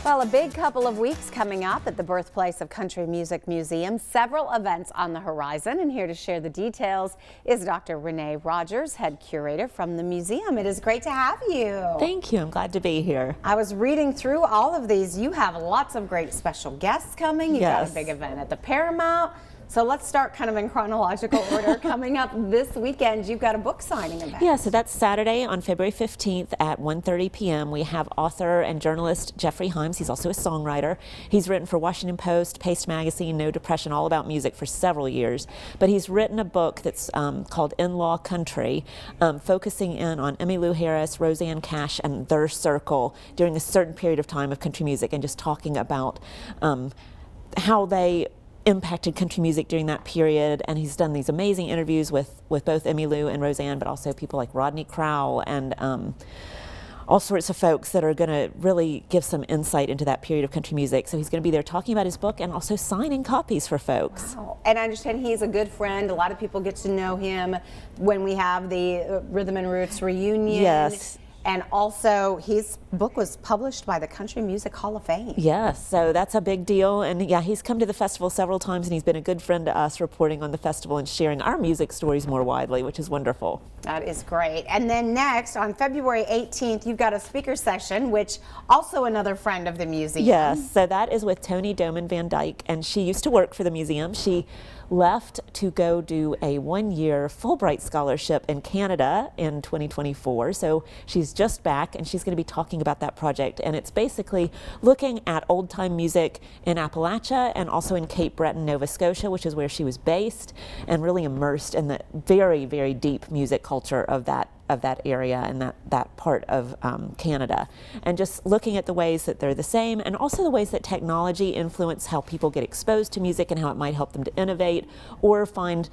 Well, a big couple of weeks coming up at the Birthplace of Country Music Museum. Several events on the horizon, and here to share the details is Dr. Renee Rogers, head curator from the museum. It is great to have you. Thank you. I'm glad to be here. I was reading through all of these. You have lots of great special guests coming. You've got a big event at the Paramount. So let's start kind of in chronological order. Coming up this weekend, you've got a book signing event. Yeah, so that's Saturday on February 15th at 1:30 p.m. We have author and journalist Jeffrey Himes. He's also a songwriter. He's written for Washington Post, Paste Magazine, No Depression, all about music for several years. But he's written a book that's called In-Law Country, focusing in on Emmylou Harris, Rosanne Cash, and their circle during a certain period of time of country music, and just talking about how they impacted country music during that period. And he's done these amazing interviews with both Emmylou and Rosanne, but also people like Rodney Crowell and all sorts of folks that are going to really give some insight into that period of country music. So he's going to be there talking about his book and also signing copies for folks. Wow. And I understand he's a good friend. A lot of people get to know him when we have the Rhythm and Roots reunion. Yes. And also, his book was published by the Country Music Hall of Fame. Yes, so that's a big deal. And yeah, he's come to the festival several times, and he's been a good friend to us, reporting on the festival and sharing our music stories more widely, which is wonderful. That is great. And then next, on February 18th, you've got a speaker session, which also another friend of the museum. Yes, so that is with Toni Doman Van Dyke, and she used to work for the museum. She left to go do a one-year Fulbright scholarship in Canada in 2024. So she's just back, and she's going to be talking about that project. And it's basically looking at old-time music in Appalachia and also in Cape Breton, Nova Scotia, which is where she was based, and really immersed in the very, very deep music culture of that area and that part of Canada, and just looking at the ways that they're the same, and also the ways that technology influence how people get exposed to music and how it might help them to innovate or find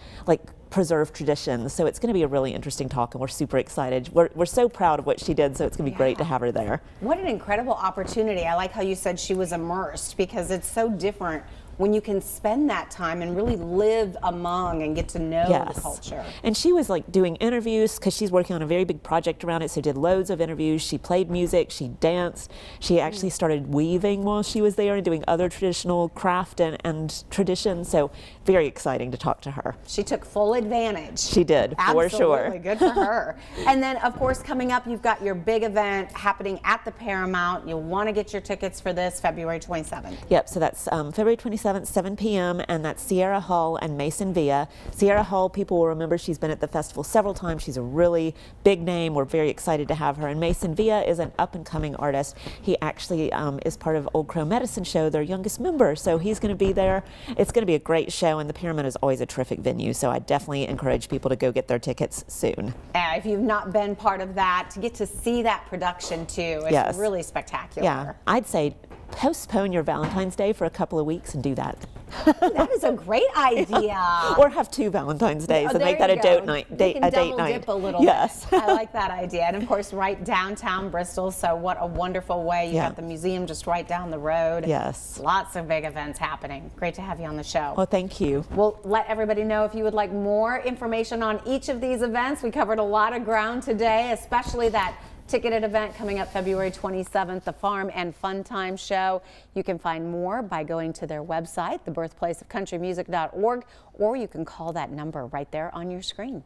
preserve traditions. So it's going to be a really interesting talk, and we're super excited. We're so proud of what she did, so it's going to be great to have her there. What an incredible opportunity. I like how you said she was immersed, because it's so different when you can spend that time and really live among and get to know the culture. And she was doing interviews, because she's working on a very big project around it, so did loads of interviews. She played music, she danced, she actually started weaving while she was there and doing other traditional craft and traditions, so very exciting to talk to her. She took full advantage. She did, for sure. Absolutely, good for her. And then, of course, coming up, you've got your big event happening at the Paramount. You'll want to get your tickets for this February 27th. Yep, so that's February 27th, 7 p.m., and that's Sierra Hull and Mason Villa. Sierra Hull, people will remember, she's been at the festival several times. She's a really big name. We're very excited to have her. And Mason Villa is an up-and-coming artist. He actually is part of Old Crow Medicine Show, their youngest member, so he's going to be there. It's going to be a great show, and the Pyramid is always a terrific venue, so I definitely encourage people to go get their tickets soon. If you've not been part of that, to get to see that production too, it's really spectacular. Yeah, I'd say postpone your Valentine's Day for a couple of weeks and do that. That is a great idea. Or have 2 Valentine's Days and make that a date night. Dip a little yes. bit. I like that idea. And of course, right downtown Bristol, so what a wonderful way. You got the museum just right down the road. Yes. Lots of big events happening. Great to have you on the show. Well, thank you. We'll let everybody know if you would like more information on each of these events. We covered a lot of ground today, especially that ticketed event coming up February 27th, the Farm and Fun Time Show. You can find more by going to their website, thebirthplaceofcountrymusic.org, or you can call that number right there on your screen.